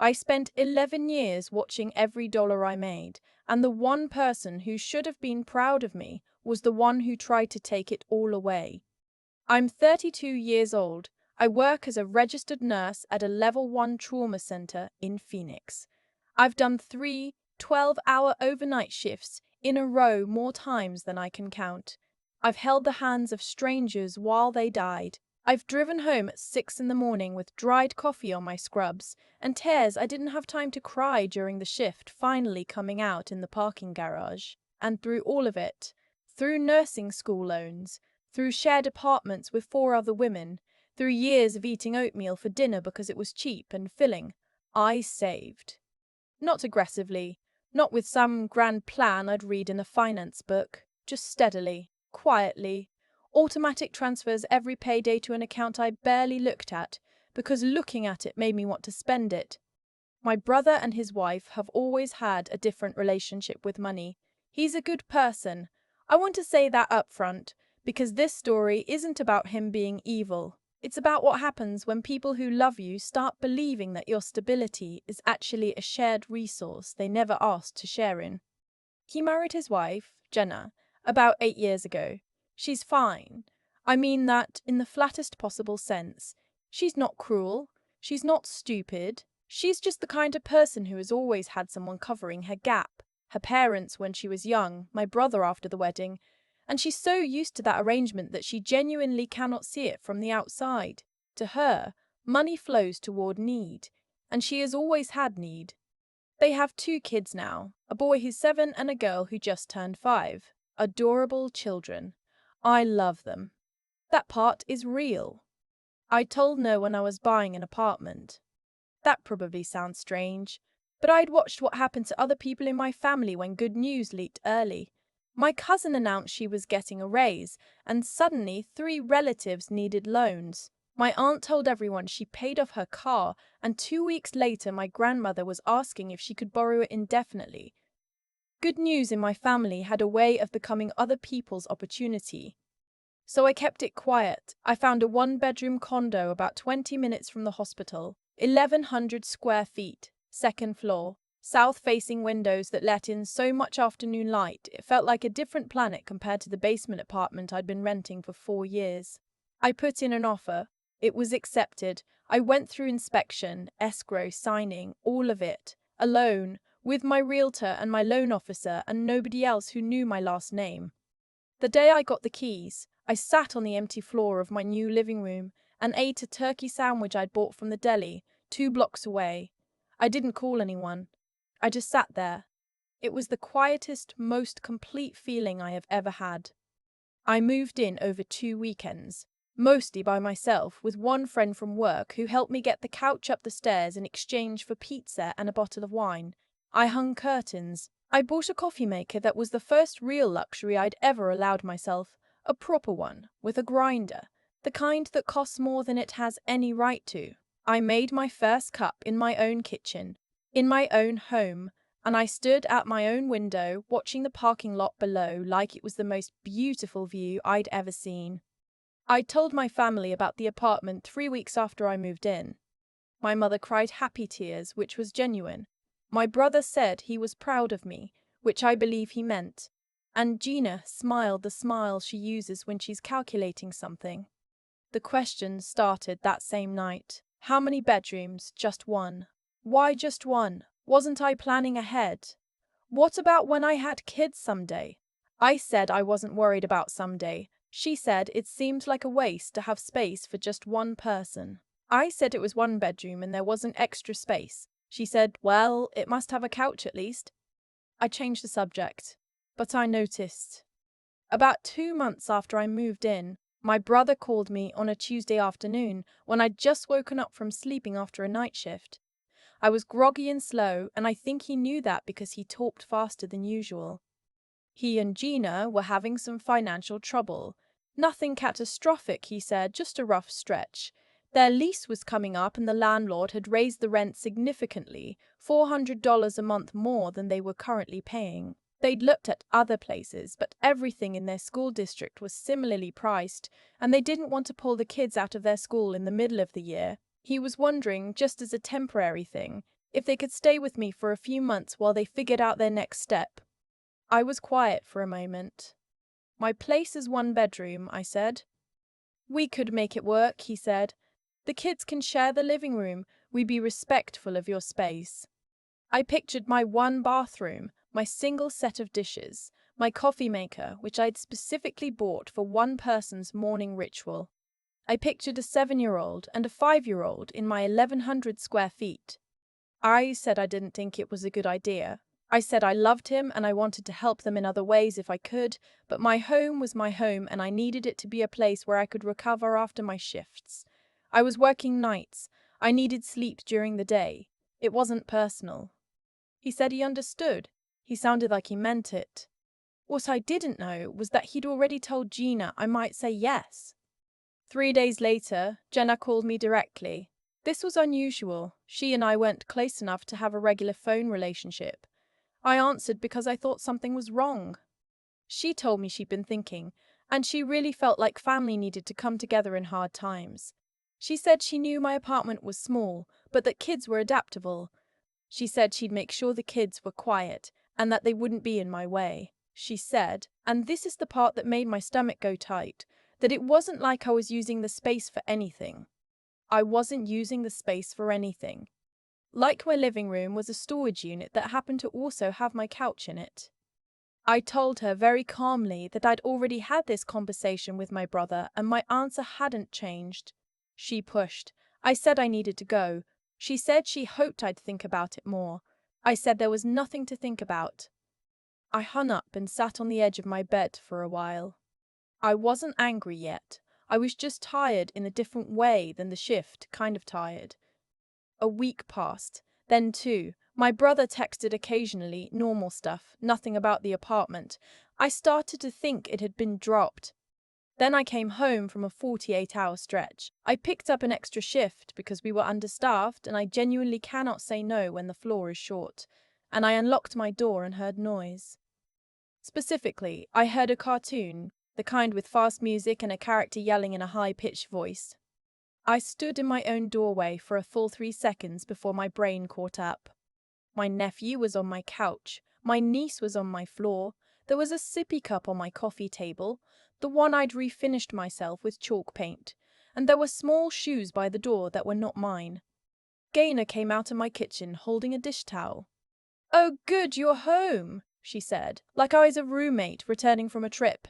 I spent 11 years watching every dollar I made, and the one person who should have been proud of me was the one who tried to take it all away. I'm 32 years old. I work as a registered nurse at a level 1 trauma center in Phoenix. I've done 3 12-hour overnight shifts in a row more times than I can count. I've held the hands of strangers while they died. I've driven home at 6 in the morning with dried coffee on my scrubs and tears I didn't have time to cry during the shift finally coming out in the parking garage. And through all of it, through nursing school loans, through shared apartments with 4 other women, through years of eating oatmeal for dinner because it was cheap and filling, I saved. Not aggressively, not with some grand plan I'd read in a finance book, just steadily, quietly. Automatic transfers every payday to an account I barely looked at, because looking at it made me want to spend it. My brother and his wife have always had a different relationship with money. He's a good person. I want to say that up front, because this story isn't about him being evil. It's about what happens when people who love you start believing that your stability is actually a shared resource they never asked to share in. He married his wife, Jenna, about 8 years ago. She's fine. I mean that in the flattest possible sense. She's not cruel. She's not stupid. She's just the kind of person who has always had someone covering her gap. Her parents when she was young, my brother after the wedding, and she's so used to that arrangement that she genuinely cannot see it from the outside. To her, money flows toward need, and she has always had need. They have 2 kids now, a boy who's 7 and a girl who just turned 5. Adorable children. I love them. That part is real. I told no one I was buying an apartment. That probably sounds strange, but I'd watched what happened to other people in my family when good news leaked early. My cousin announced she was getting a raise, and suddenly 3 relatives needed loans. My aunt told everyone she paid off her car, and 2 weeks later my grandmother was asking if she could borrow it indefinitely. Good news in my family had a way of becoming other people's opportunity. So I kept it quiet. I found a 1-bedroom condo about 20 minutes from the hospital, 1,100 square feet, 2nd floor, south-facing windows that let in so much afternoon light it felt like a different planet compared to the basement apartment I'd been renting for 4 years. I put in an offer. It was accepted. I went through inspection, escrow, signing, all of it, alone, with my realtor and my loan officer and nobody else who knew my last name. The day I got the keys, I sat on the empty floor of my new living room and ate a turkey sandwich I'd bought from the deli, 2 blocks away. I didn't call anyone. I just sat there. It was the quietest, most complete feeling I have ever had. I moved in over 2 weekends, mostly by myself, with one friend from work who helped me get the couch up the stairs in exchange for pizza and a bottle of wine. I hung curtains. I bought a coffee maker that was the first real luxury I'd ever allowed myself, a proper one, with a grinder, the kind that costs more than it has any right to. I made my first cup in my own kitchen, in my own home, and I stood at my own window watching the parking lot below like it was the most beautiful view I'd ever seen. I told my family about the apartment 3 weeks after I moved in. My mother cried happy tears, which was genuine. My brother said he was proud of me, which I believe he meant. And Gina smiled the smile she uses when she's calculating something. The questions started that same night. How many bedrooms? Just one. Why just one? Wasn't I planning ahead? What about when I had kids someday? I said I wasn't worried about someday. She said it seemed like a waste to have space for just one person. I said it was 1 bedroom and there wasn't extra space. She said, well, it must have a couch at least. I changed the subject, but I noticed. About 2 months after I moved in, my brother called me on a Tuesday afternoon when I'd just woken up from sleeping after a night shift. I was groggy and slow, and I think he knew that because he talked faster than usual. He and Gina were having some financial trouble. Nothing catastrophic, he said, just a rough stretch. Their lease was coming up and the landlord had raised the rent significantly, $400 a month more than they were currently paying. They'd looked at other places, but everything in their school district was similarly priced, and they didn't want to pull the kids out of their school in the middle of the year. He was wondering, just as a temporary thing, if they could stay with me for a few months while they figured out their next step. I was quiet for a moment. My place is 1 bedroom, I said. We could make it work, he said. The kids can share the living room. We be respectful of your space. I pictured my 1 bathroom, my single set of dishes, my coffee maker, which I'd specifically bought for one person's morning ritual. I pictured a 7-year-old and a 5-year-old in my 1,100 square feet. I said I didn't think it was a good idea. I said I loved him and I wanted to help them in other ways if I could, but my home was my home and I needed it to be a place where I could recover after my shifts. I was working nights. I needed sleep during the day. It wasn't personal. He said he understood. He sounded like he meant it. What I didn't know was that he'd already told Gina I might say yes. 3 days later, Jenna called me directly. This was unusual. She and I weren't close enough to have a regular phone relationship. I answered because I thought something was wrong. She told me she'd been thinking, and she really felt like family needed to come together in hard times. She said she knew my apartment was small, but that kids were adaptable. She said she'd make sure the kids were quiet and that they wouldn't be in my way. She said, and this is the part that made my stomach go tight, that it wasn't like I was using the space for anything. I wasn't using the space for anything. Like my living room was a storage unit that happened to also have my couch in it. I told her very calmly that I'd already had this conversation with my brother and my answer hadn't changed. She pushed. I said I needed to go. She said she hoped I'd think about it more. I said there was nothing to think about. I hung up and sat on the edge of my bed for a while. I wasn't angry yet. I was just tired in a different way than the shift, kind of tired. A week passed. Then 2. My brother texted occasionally, normal stuff, nothing about the apartment. I started to think it had been dropped. Then I came home from a 48-hour stretch. I picked up an extra shift because we were understaffed and I genuinely cannot say no when the floor is short. And I unlocked my door and heard noise. Specifically, I heard a cartoon, the kind with fast music and a character yelling in a high-pitched voice. I stood in my own doorway for a full 3 seconds before my brain caught up. My nephew was on my couch. My niece was on my floor. There was a sippy cup on my coffee table, the one I'd refinished myself with chalk paint, and there were small shoes by the door that were not mine. Gaynor came out of my kitchen holding a dish towel. "Oh, good, you're home," she said, like I was a roommate returning from a trip.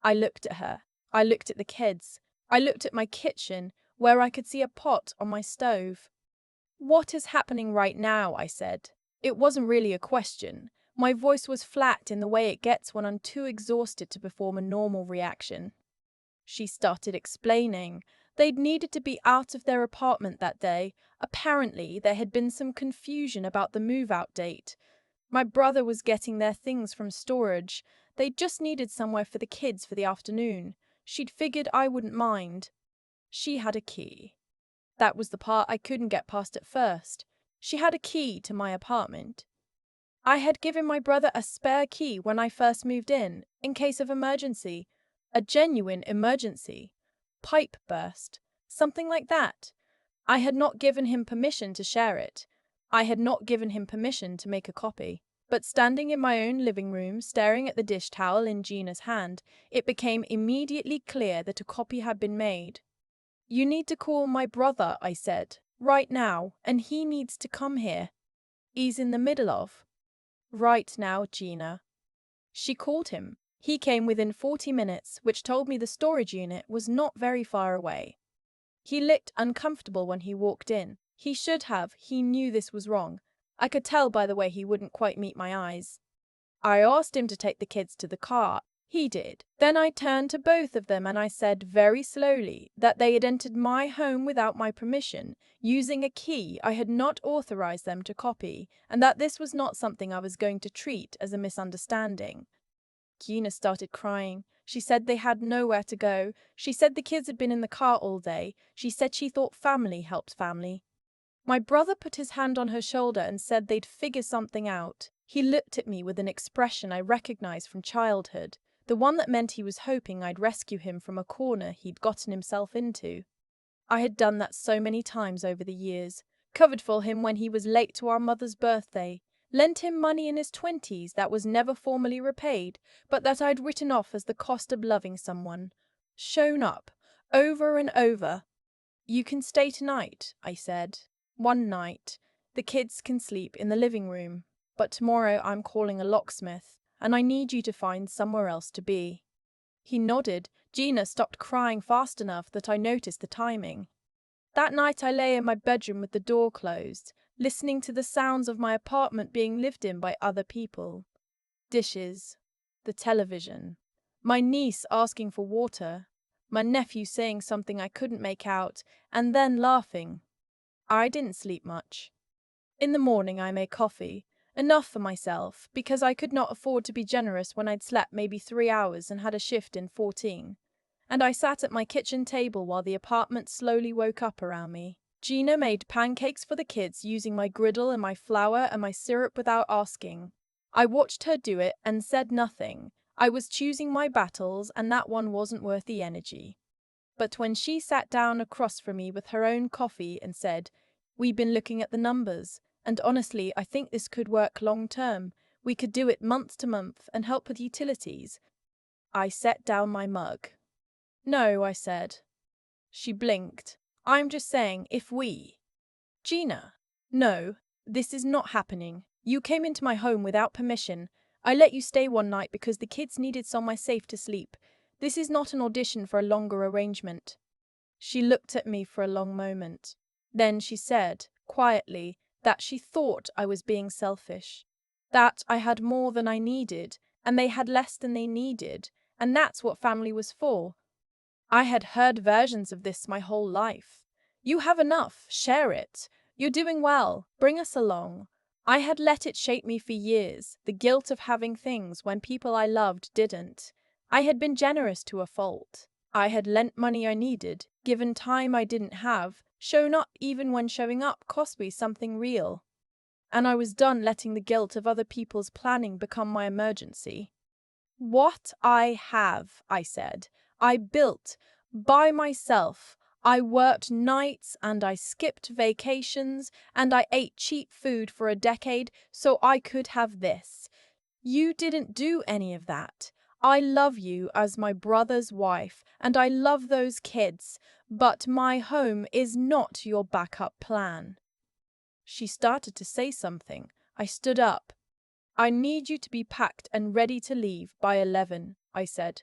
I looked at her. I looked at the kids. I looked at my kitchen, where I could see a pot on my stove. "What is happening right now?" I said. It wasn't really a question. My voice was flat in the way it gets when I'm too exhausted to perform a normal reaction. She started explaining. They'd needed to be out of their apartment that day. Apparently, there had been some confusion about the move-out date. My brother was getting their things from storage. They just needed somewhere for the kids for the afternoon. She'd figured I wouldn't mind. She had a key. That was the part I couldn't get past at first. She had a key to my apartment. I had given my brother a spare key when I first moved in case of emergency. A genuine emergency. Pipe burst. Something like that. I had not given him permission to share it. I had not given him permission to make a copy. But standing in my own living room, staring at the dish towel in Gina's hand, it became immediately clear that a copy had been made. "You need to call my brother," I said, "right now, and he needs to come here." "He's in the middle of." "Right now, Gina." She called him. He came within 40 minutes, which told me the storage unit was not very far away. He looked uncomfortable when he walked in. He should have. He knew this was wrong. I could tell by the way he wouldn't quite meet my eyes. I asked him to take the kids to the car. He did. Then I turned to both of them and I said very slowly that they had entered my home without my permission, using a key I had not authorized them to copy, and that this was not something I was going to treat as a misunderstanding. Gina started crying. She said they had nowhere to go. She said the kids had been in the car all day. She said she thought family helped family. My brother put his hand on her shoulder and said they'd figure something out. He looked at me with an expression I recognized from childhood, the one that meant he was hoping I'd rescue him from a corner he'd gotten himself into. I had done that so many times over the years, covered for him when he was late to our mother's birthday, lent him money in his 20s that was never formally repaid, but that I'd written off as the cost of loving someone. Shown up, over and over. You can stay tonight, I said. One night. The kids can sleep in the living room. But tomorrow I'm calling a locksmith, and I need you to find somewhere else to be. He nodded. Gina stopped crying fast enough that I noticed the timing. That night I lay in my bedroom with the door closed, listening to the sounds of my apartment being lived in by other people. Dishes, the television, my niece asking for water, my nephew saying something I couldn't make out, and then laughing. I didn't sleep much. In the morning I made coffee, enough for myself, because I could not afford to be generous when I'd slept maybe 3 hours and had a shift in 14. And I sat at my kitchen table while the apartment slowly woke up around me. Gina made pancakes for the kids using my griddle and my flour and my syrup without asking. I watched her do it and said nothing. I was choosing my battles, and that one wasn't worth the energy. But when she sat down across from me with her own coffee and said, "We've been looking at the numbers, and honestly, I think this could work long term. We could do it month to month and help with utilities," I set down my mug. "No," I said. She blinked. "I'm just saying, if we—" "Gina, no, this is not happening. You came into my home without permission. I let you stay one night because the kids needed somewhere safe to sleep. This is not an audition for a longer arrangement." She looked at me for a long moment. Then she said, quietly, that she thought I was being selfish. That I had more than I needed, and they had less than they needed, and that's what family was for. I had heard versions of this my whole life. "You have enough, share it. You're doing well, bring us along." I had let it shape me for years, the guilt of having things when people I loved didn't. I had been generous to a fault. I had lent money I needed, given time I didn't have, shown up even when showing up cost me something real. And I was done letting the guilt of other people's planning become my emergency. "What I have," I said, "I built by myself. I worked nights and I skipped vacations and I ate cheap food for a decade so I could have this. You didn't do any of that. I love you as my brother's wife and I love those kids, but my home is not your backup plan." She started to say something. I stood up. "I need you to be packed and ready to leave by 11, I said.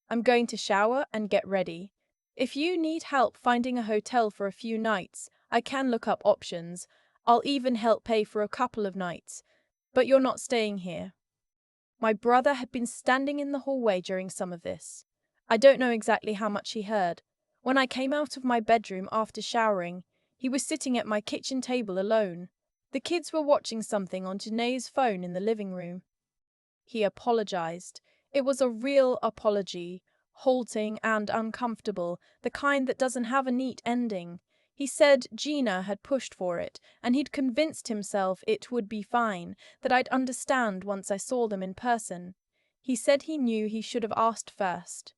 "I'm going to shower and get ready. If you need help finding a hotel for a few nights, I can look up options. I'll even help pay for a couple of nights. But you're not staying here." My brother had been standing in the hallway during some of this. I don't know exactly how much he heard. When I came out of my bedroom after showering, he was sitting at my kitchen table alone. The kids were watching something on Janae's phone in the living room. He apologized. It was a real apology, halting and uncomfortable, the kind that doesn't have a neat ending. He said Gina had pushed for it, and he'd convinced himself it would be fine, that I'd understand once I saw them in person. He said he knew he should have asked first.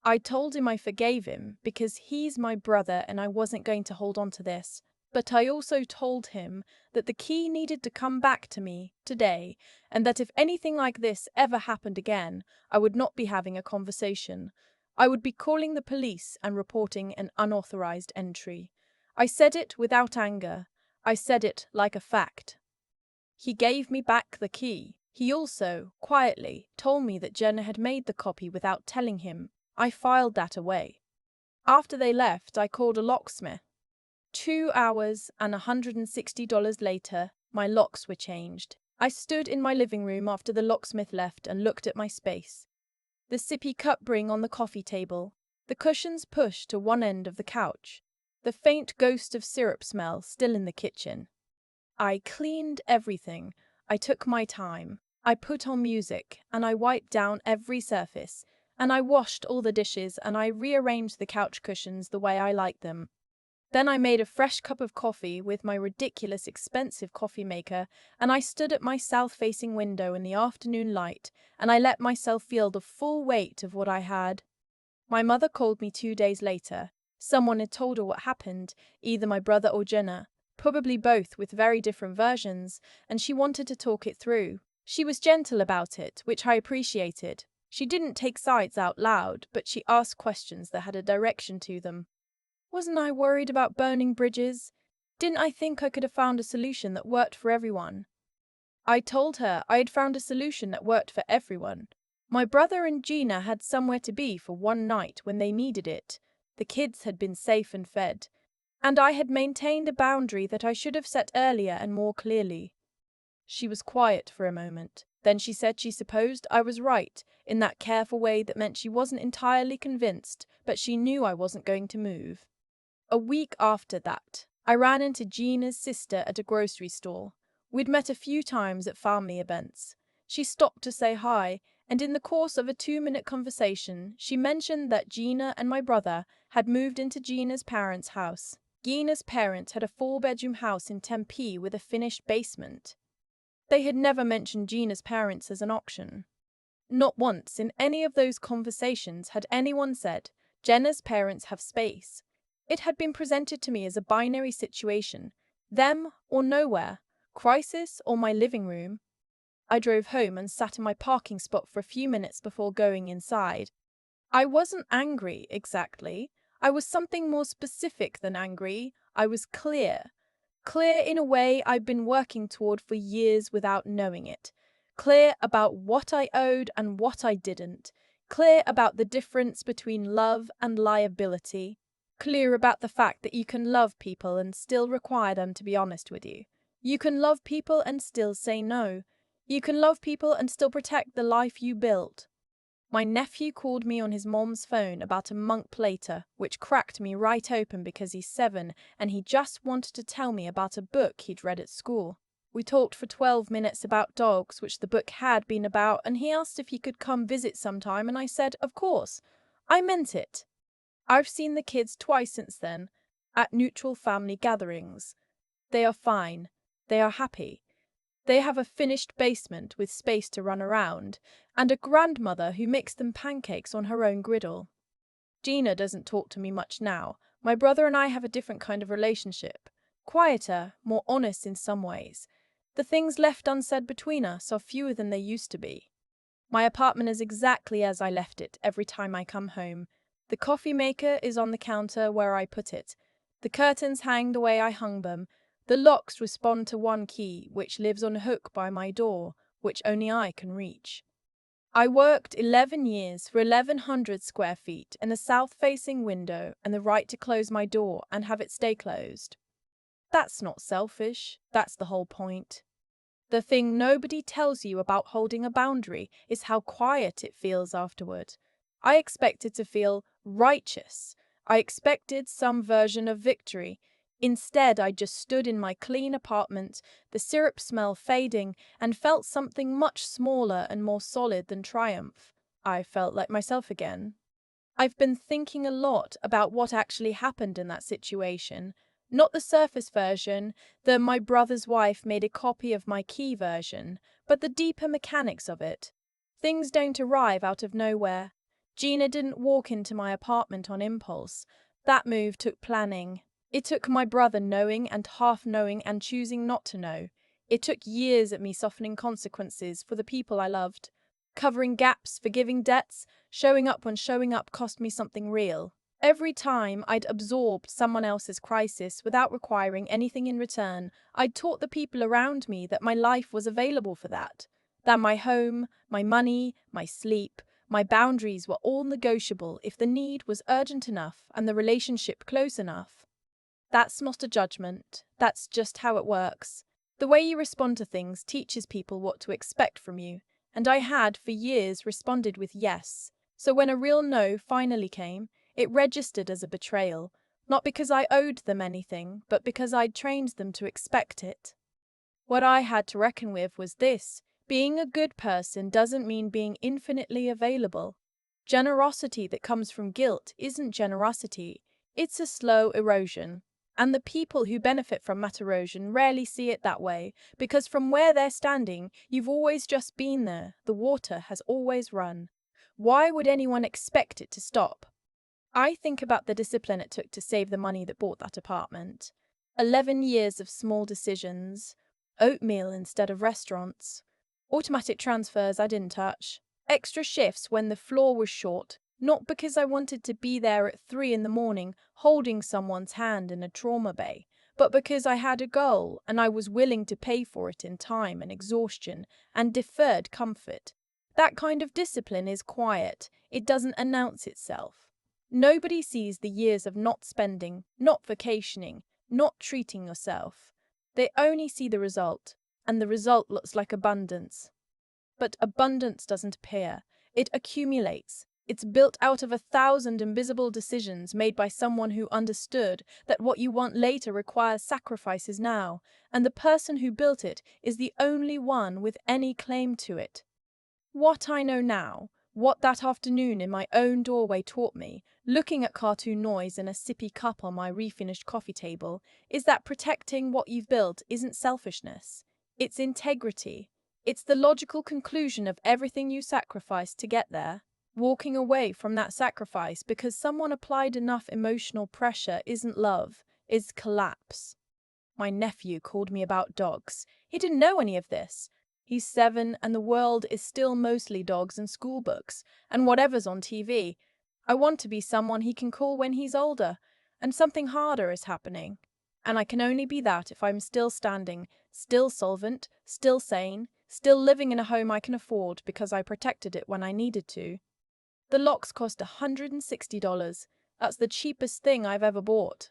I told him I forgave him because he's my brother and I wasn't going to hold on to this. But I also told him that the key needed to come back to me today, and that if anything like this ever happened again, I would not be having a conversation. I would be calling the police and reporting an unauthorized entry. I said it without anger. I said it like a fact. He gave me back the key. He also, quietly, told me that Jenna had made the copy without telling him. I filed that away. After they left, I called a locksmith. 2 hours and $160 later, my locks were changed. I stood in my living room after the locksmith left and looked at my space. The sippy cup bring on the coffee table, the cushions pushed to one end of the couch, the faint ghost of syrup smell still in the kitchen. I cleaned everything. I took my time. I put on music, and I wiped down every surface, and I washed all the dishes, and I rearranged the couch cushions the way I liked them. Then I made a fresh cup of coffee with my ridiculous expensive coffee maker, and I stood at my south-facing window in the afternoon light, and I let myself feel the full weight of what I had. My mother called me 2 days later. Someone had told her what happened, either my brother or Jenna. Probably both, with very different versions, and she wanted to talk it through. She was gentle about it, which I appreciated. She didn't take sides out loud, but she asked questions that had a direction to them. Wasn't I worried about burning bridges? Didn't I think I could have found a solution that worked for everyone? I told her I had found a solution that worked for everyone. My brother and Gina had somewhere to be for one night when they needed it. The kids had been safe and fed. And I had maintained a boundary that I should have set earlier and more clearly. She was quiet for a moment. Then she said she supposed I was right, in that careful way that meant she wasn't entirely convinced, but she knew I wasn't going to move. A week after that, I ran into Gina's sister at a grocery store. We'd met a few times at family events. She stopped to say hi, and in the course of a 2-minute conversation, she mentioned that Gina and my brother had moved into Gina's parents' house. Gina's parents had a 4-bedroom house in Tempe with a finished basement. They had never mentioned Gina's parents as an option. Not once in any of those conversations had anyone said, Jenna's parents have space. It had been presented to me as a binary situation, them or nowhere, crisis or my living room. I drove home and sat in my parking spot for a few minutes before going inside. I wasn't angry, exactly. I was something more specific than angry. I was clear. Clear in a way I'd been working toward for years without knowing it. Clear about what I owed and what I didn't. Clear about the difference between love and liability. Clear about the fact that you can love people and still require them to be honest with you. You can love people and still say no. You can love people and still protect the life you built. My nephew called me on his mom's phone about a month later, which cracked me right open because he's 7 and he just wanted to tell me about a book he'd read at school. We talked for 12 minutes about dogs, which the book had been about, and he asked if he could come visit sometime, and I said, of course. I meant it. I've seen the kids twice since then, at neutral family gatherings. They are fine. They are happy. They have a finished basement with space to run around, and a grandmother who makes them pancakes on her own griddle. Gina doesn't talk to me much now. My brother and I have a different kind of relationship. Quieter, more honest in some ways. The things left unsaid between us are fewer than they used to be. My apartment is exactly as I left it every time I come home. The coffee maker is on the counter where I put it. The curtains hang the way I hung them. The locks respond to one key, which lives on a hook by my door, which only I can reach. I worked 11 years for 1,100 square feet and a south-facing window and the right to close my door and have it stay closed. That's not selfish. That's the whole point. The thing nobody tells you about holding a boundary is how quiet it feels afterward. I expected to feel righteous. I expected some version of victory. Instead, I just stood in my clean apartment, the syrup smell fading, and felt something much smaller and more solid than triumph. I felt like myself again. I've been thinking a lot about what actually happened in that situation. Not the surface version, the my brother's wife made a copy of my key version, but the deeper mechanics of it. Things don't arrive out of nowhere. Gina didn't walk into my apartment on impulse. That move took planning. It took my brother knowing and half knowing and choosing not to know. It took years of me softening consequences for the people I loved. Covering gaps, forgiving debts, showing up when showing up cost me something real. Every time I'd absorbed someone else's crisis without requiring anything in return, I'd taught the people around me that my life was available for that. That my home, my money, my sleep, my boundaries were all negotiable if the need was urgent enough and the relationship close enough. That's not a judgment. That's just how it works. The way you respond to things teaches people what to expect from you, and I had, for years, responded with yes. So when a real no finally came, it registered as a betrayal, not because I owed them anything, but because I'd trained them to expect it. What I had to reckon with was this: being a good person doesn't mean being infinitely available. Generosity that comes from guilt isn't generosity, it's a slow erosion. And the people who benefit from that erosion rarely see it that way, because from where they're standing, you've always just been there, the water has always run. Why would anyone expect it to stop? I think about the discipline it took to save the money that bought that apartment. 11 years of small decisions, oatmeal instead of restaurants, automatic transfers I didn't touch, extra shifts when the floor was short, not because I wanted to be there at 3 in the morning holding someone's hand in a trauma bay, but because I had a goal and I was willing to pay for it in time and exhaustion and deferred comfort. That kind of discipline is quiet, it doesn't announce itself. Nobody sees the years of not spending, not vacationing, not treating yourself. They only see the result, and the result looks like abundance. But abundance doesn't appear, it accumulates. It's built out of 1,000 invisible decisions made by someone who understood that what you want later requires sacrifices now, and the person who built it is the only one with any claim to it. What I know now, what that afternoon in my own doorway taught me, looking at cartoon noise and a sippy cup on my refinished coffee table, is that protecting what you've built isn't selfishness. It's integrity. It's the logical conclusion of everything you sacrificed to get there. Walking away from that sacrifice because someone applied enough emotional pressure isn't love, it's collapse. My nephew called me about dogs. He didn't know any of this. He's 7 and the world is still mostly dogs and school books and whatever's on TV. I want to be someone he can call when he's older, and something harder is happening. And I can only be that if I'm still standing, still solvent, still sane, still living in a home I can afford because I protected it when I needed to. The locks cost $160. That's the cheapest thing I've ever bought.